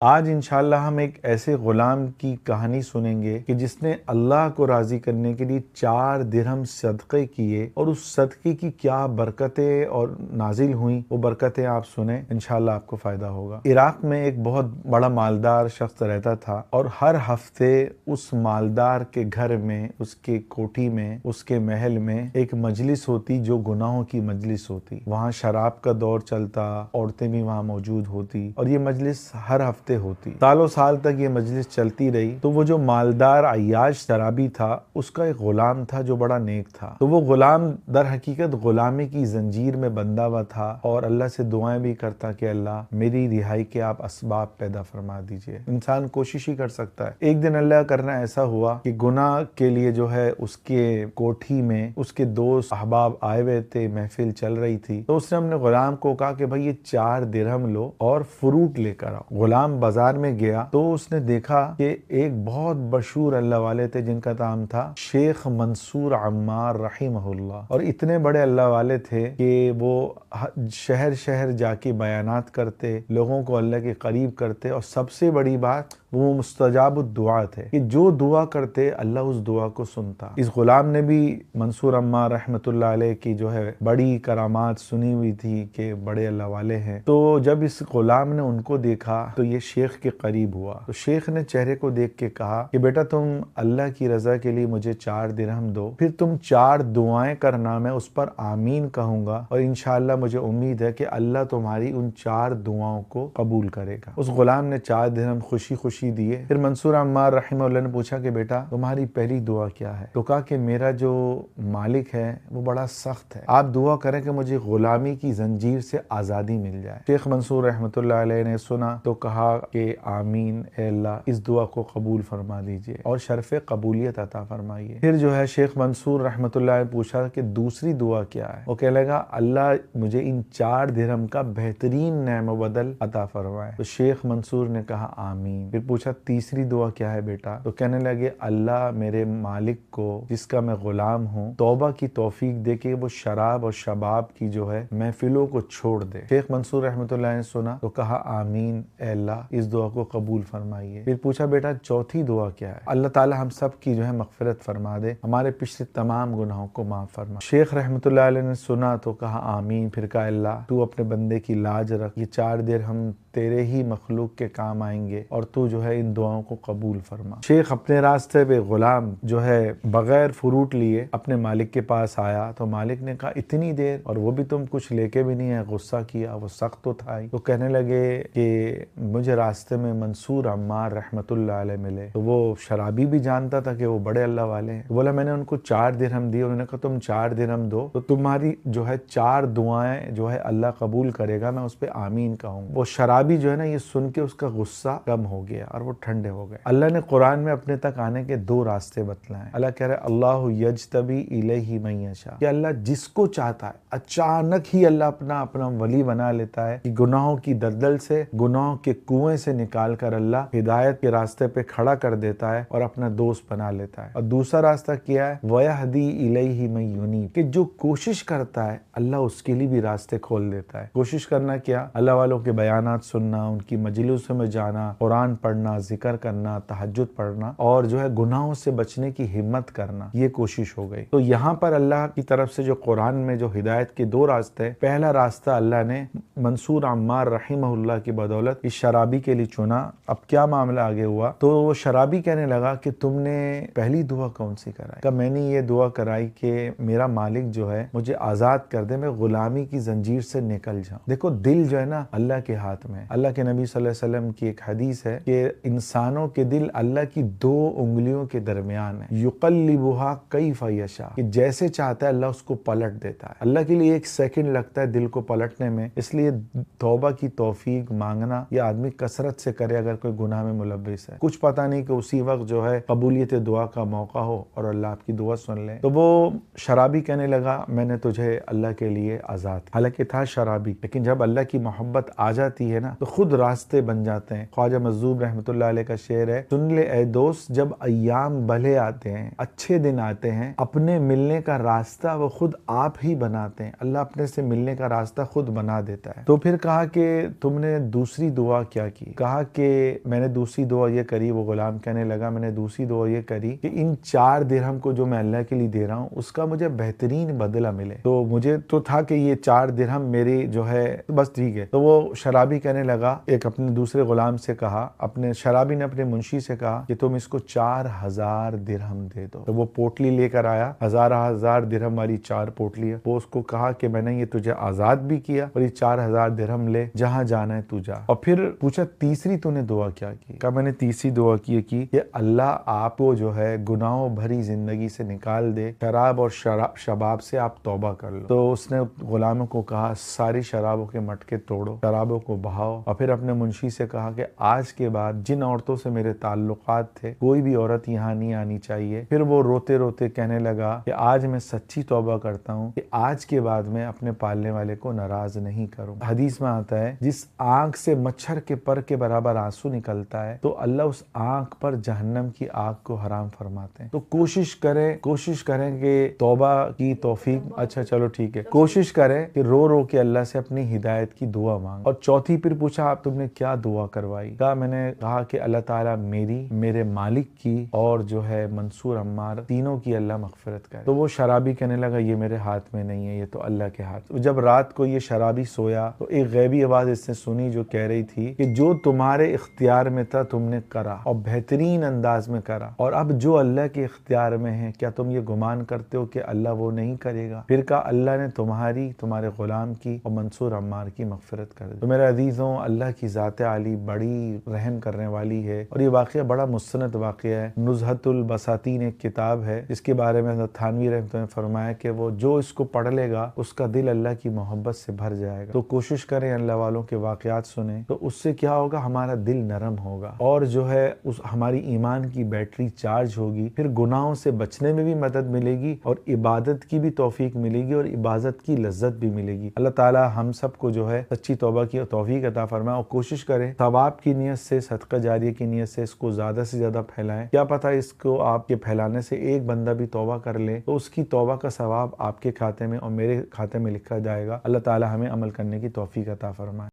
آج انشاءاللہ ہم ایک ایسے غلام کی کہانی سنیں گے کہ جس نے اللہ کو راضی کرنے کے لیے 4 درہم صدقے کیے، اور اس صدقے کی کیا برکتیں اور نازل ہوئیں، وہ برکتیں آپ سنیں، انشاءاللہ آپ کو فائدہ ہوگا۔ عراق میں ایک بہت بڑا مالدار شخص رہتا تھا، اور ہر ہفتے اس مالدار کے گھر میں، اس کے کوٹھی میں، اس کے محل میں ایک مجلس ہوتی جو گناہوں کی مجلس ہوتی۔ وہاں شراب کا دور چلتا، عورتیں بھی وہاں موجود ہوتی، اور یہ مجلس ہر ہفتے ہوتی۔ سالوں سال تک یہ مجلس چلتی رہی۔ تو وہ جو مالدار عیاش شرابی تھا، اس کا ایک غلام تھا جو بڑا نیک تھا۔ تو وہ غلام در حقیقت غلامی کی زنجیر میں بندھا ہوا تھا، اور اللہ سے دعائیں بھی کرتا کہ اللہ میری رہائی کے آپ اسباب پیدا فرما دیجئے۔ انسان کوشش ہی کر سکتا ہے۔ ایک دن اللہ کرنا ایسا ہوا کہ گناہ کے لیے جو ہے اس کے کوٹھی میں اس کے دوست احباب آئے ہوئے تھے، محفل چل رہی تھی۔ تو اس نے اپنے غلام کو کہا کہ بھائی یہ 4 درہم لو اور فروٹ لے کر آؤ۔ غلام بازار میں گیا تو اس نے دیکھا کہ ایک بہت مشہور اللہ والے تھے جن کا نام تھا شیخ منصور عمار رحمہ اللہ، اور اتنے بڑے اللہ والے تھے کہ وہ شہر شہر جا کے بیانات کرتے، لوگوں کو اللہ کے قریب کرتے، اور سب سے بڑی بات وہ مستجاب الدعا تھے کہ جو دعا کرتے اللہ اس دعا کو سنتا۔ اس غلام نے بھی منصور عمار رحمۃ اللہ علیہ کی جو ہے بڑی کرامات سنی ہوئی تھی کہ بڑے اللہ والے ہیں۔ تو جب اس غلام نے ان کو دیکھا تو یہ شیخ کے قریب ہوا، تو شیخ نے چہرے کو دیکھ کے کہا کہ بیٹا تم اللہ کی رضا کے لیے مجھے 4 درہم دو، پھر تم 4 دعائیں کرنا، میں اس پر آمین کہوں گا، اور انشاءاللہ مجھے امید ہے کہ اللہ تمہاری ان 4 دعاؤں کو قبول کرے گا۔ اس غلام نے 4 درہم خوشی خوشی دیے۔ پھر منصور عمار رحمہ اللہ نے پوچھا کہ بیٹا تمہاری پہلی دعا کیا ہے؟ تو کہا کہ میرا جو مالک ہے وہ بڑا سخت ہے، آپ دعا کریں کہ مجھے غلامی کی زنجیر سے آزادی مل جائے۔ شیخ منصور رحمۃ اللہ علیہ نے سنا تو کہا کہ آمین، اے اللہ اس دعا کو قبول فرما دیجئے اور شرف قبولیت عطا فرمائیے۔ پھر جو ہے شیخ منصور رحمۃ اللہ نے پوچھا کہ دوسری دعا کیا ہے؟ وہ کہنے لگا اللہ مجھے ان 4 درہم کا بہترین نعم و بدل عطا فرمائے۔ تو شیخ منصور نے کہا آمین۔ پھر پوچھا تیسری دعا کیا ہے بیٹا؟ تو کہنے لگے اللہ میرے مالک کو جس کا میں غلام ہوں توبہ کی توفیق دے کہ وہ شراب اور شباب کی جو ہے محفلوں کو چھوڑ دے۔ شیخ منصور رحمۃ اللہ نے سنا تو کہا آمین، اے اللہ اس دعا کو قبول فرمائیے۔ پھر پوچھا بیٹا چوتھی دعا کیا ہے؟ اللہ تعالی ہم سب کی جو ہے مغفرت فرما دے، ہمارے پچھلے تمام گناہوں کو معاف فرما۔ شیخ رحمۃ اللہ علیہ نے سنا تو کہا آمین۔ پھر کہا اللہ تو اپنے بندے کی لاج رکھ، یہ 4 درہم تیرے ہی مخلوق کے کام آئیں گے، اور تو جو ہے ان دعاؤں کو قبول فرما۔ شیخ اپنے راستے پہ غلام جو ہے بغیر فروٹ لیے اپنے مالک کے پاس آیا، تو مالک نے کہا اتنی دیر، اور وہ بھی تم کچھ لے کے بھی نہیں ہے؟ غصہ کیا، وہ سخت تو تھا ہی۔ تو کہنے لگے کہ مجھے راستے میں منصور عمار رحمۃ اللہ علیہ ملے، تو وہ شرابی بھی جانتا تھا کہ وہ بڑے اللہ والے ہیں۔ بولا میں نے ان کو 4 درہم دیے، انہوں نے کہا تم 4 درہم دو تو تمہاری جو ہے 4 دعائیں جو ہے اللہ قبول کرے گا، میں اس پہ آمین کہوں۔ وہ شرابی جو ہے نا یہ سن کے اس کا غصہ کم ہو گیا اور وہ ٹھنڈے ہو گئے۔ اللہ نے قرآن میں اپنے تک آنے کے 2 راستے بتلائے۔ اللہ کہہ رہے اللہ یجتبی الیہ من یشاء، کہ اللہ جس کو چاہتا ہے اچانک ہی اللہ اپنا ولی بنا لیتا ہے، کہ گناہوں کی دلدل سے، گناہوں کے کنویں سے نکال کر اللہ ہدایت کے راستے پہ کھڑا کر دیتا ہے اور اپنا دوست بنا لیتا ہے۔ اور دوسرا راستہ کیا ہے؟ وَيَهْدِي إِلَيْهِ مَن يُنِيبُ، کہ جو کوشش کرتا ہے اللہ اس کے لیے بھی راستے کھول دیتا ہے۔ کوشش کرنا کیا؟ اللہ والوں کے بیانات سننا، ان کی مجلسوں میں جانا، قرآن پڑھنا، ذکر کرنا، تہجد پڑھنا، اور جو ہے گناہوں سے بچنے کی ہمت کرنا، یہ کوشش ہو گئی۔ تو یہاں پر اللہ کی طرف سے جو قرآن میں جو ہدایت کے 2 راستے، پہلا راستہ اللہ نے منصور عمار رحمہ اللہ کی بدولت اس شرابی کے لیے چنا۔ اب کیا معاملہ آگے ہوا؟ تو وہ شرابی کہنے لگا کہ تم نے پہلی دعا کون سی کرائی؟ کہ میں نے یہ دعا کرائی کہ میرا مالک جو ہے مجھے آزاد کر دے، میں غلامی کی زنجیر سے نکل جاؤں۔ دیکھو دل جو ہے نا اللہ کے ہاتھ میں۔ اللہ کے نبی صلی اللہ علیہ وسلم کی ایک حدیث ہے کہ انسانوں کے دل اللہ کی 2 انگلیوں کے درمیان ہے، یقلبھا کیف یشاء، کہ جیسے چاہتا ہے اللہ اس کو پلٹ دیتا ہے۔ اللہ کے لیے 1 سیکنڈ لگتا ہے دل کو پلٹنے میں، اس لیے توبہ کی توفیق مانگنا یہ آدمی کثرت سے کرے اگر کوئی گناہ میں ملوث ہے۔ کچھ پتہ نہیں کہ اسی وقت جو ہے قبولیت دعا کا موقع ہو اور اللہ آپ کی دعا سن لے۔ تو وہ شرابی کہنے لگا میں نے تجھے اللہ کے لیے آزاد، حالانکہ تھا شرابی، لیکن جب اللہ کی محبت آ جاتی ہے نا نا تو خود راستے بن جاتے ہیں۔ خواجہ مجذوب رحمۃ اللہ علیہ کا شعر ہے، سن لے اے دوست جب ایام بھلے آتے ہیں، اچھے دن آتے ہیں، اپنے ملنے کا راستہ وہ خود آپ ہی بناتے ہیں۔ اللہ اپنے سے ملنے کا راستہ خود بنا دیتا ہے۔ تو پھر کہا کہ تم نے دوسری دعا کیا کی؟ کہا کہ میں نے دوسری دعا یہ کری، وہ غلام کہنے لگا میں نے دوسری دعا یہ کری کہ ان 4 درہم کو جو میں اللہ کے لیے دے رہا ہوں اس کا مجھے بہترین بدلہ ملے۔ تو مجھے تو تھا کہ یہ 4 درہم میری جو ہے بس ٹھیک ہے۔ تو وہ شرابی کہنے لگا، ایک اپنے دوسرے غلام سے کہا، اپنے شرابی نے اپنے منشی سے کہا کہ تم اس کو 4000 درہم دے دو۔ تو وہ پوٹلی لے کر آیا، ہزار درہم والی 4 پوٹلی ہے۔ وہ اس کو کہا کہ میں نے یہ تجھے آزاد بھی کیا اور یہ 4000 درہم لے، جہاں جانا ہے تو جا۔ اور پھر پوچھا تیسری تو نے دعا کیا کی؟ کہا میں نے تیسری دعا کی کہ اللہ آپ کو جو ہے گناہوں بھری زندگی سے نکال دے، شراب اور شباب سے آپ توبہ کر لو۔ تو اس نے غلاموں کو کہا ساری شرابوں کے مٹکے توڑو، شرابوں کو بہاؤ، اور پھر اپنے منشی سے کہا کہ آج کے بعد جن عورتوں سے میرے تعلقات تھے کوئی بھی عورت یہاں نہیں آنی چاہیے۔ پھر وہ روتے روتے کہنے لگا کہ آج میں سچی توبہ کرتا ہوں کہ آج کے بعد میں اپنے پالنے والے کو ناراض نہیں کروں۔ حدیث میں آتا ہے جس آنکھ سے مچھر کے پر کے برابر آنسو نکلتا ہے تو اللہ اس آنکھ پر جہنم کی آگ کو حرام فرماتے ہیں۔ تو کوشش کریں کہ توبہ کی توفیق، اچھا چلو ٹھیک ہے، کوشش کریں کہ رو رو کے اللہ سے اپنی ہدایت کی دعا مانگ۔ اور چوتھی پھر پوچھا آپ تم نے کیا دعا کروائی؟ کہا میں نے کہا کہ اللہ تعالیٰ میری، میرے مالک کی اور جو ہے منصور عمار تینوں کی اللہ مغفرت کرے۔ تو وہ شرابی کہنے لگا یہ میرے ہاتھ میں نہیں ہے، یہ تو اللہ کے ہاتھ۔ جب رات کو یہ شرابی سویا تو ایک غیبی آواز اس نے سنی جو کہہ رہی تھی کہ جو تمہارے اختیار میں تھا تم نے کرا اور بہترین انداز میں کرا، اور اب جو اللہ کے اختیار میں ہے کیا تم یہ گمان کرتے ہو کہ اللہ وہ نہیں کرے گا؟ پھر کہا اللہ نے تمہاری، تمہارے غلام کی اور منصور عمار کی مغفرت کر دی۔ تو میرے عزیزوں، اللہ کی ذات عالی بڑی رحم کرنے والی ہے، اور یہ واقعہ بڑا مستند واقعہ ہے۔ نزہۃ البساطین ایک کتاب ہے جس کے بارے میں حضرت تھانوی رحمۃ اللہ نے فرمایا کہ وہ جو اس کو پڑھ لے گا اس کا دل اللہ کی محبت سے بھر جائے گا۔ تو کوشش کریں اللہ والوں کے واقعات سنیں، تو اس سے کیا ہوگا، ہمارا دل نرم ہوگا اور جو ہے ہماری ایمان کی بیٹری چارج ہوگی، پھر گناہوں سے بچنے میں بھی مدد ملے گی اور عبادت کی بھی توفیق ملے گی اور عبادت کی لذت بھی ملے گی۔ اللہ تعالی ہم سب کو جو ہے سچی توبہ کی توفیق عطا فرمائے، اور کوشش کریں ثواب کی نیت سے، صدقہ جاریہ کی نیت سے اس کو زیادہ سے زیادہ پھیلائیں۔ کیا پتہ اس کو آپ کے پھیلانے سے ایک بندہ بھی توبہ کر لے تو اس کی توبہ کا ثواب آپ کے کھاتے میں اور میرے کھاتے میں لکھا جائے گا۔ اللہ تعالی ہمیں عمل کرنے کی توفیق عطا فرمائے۔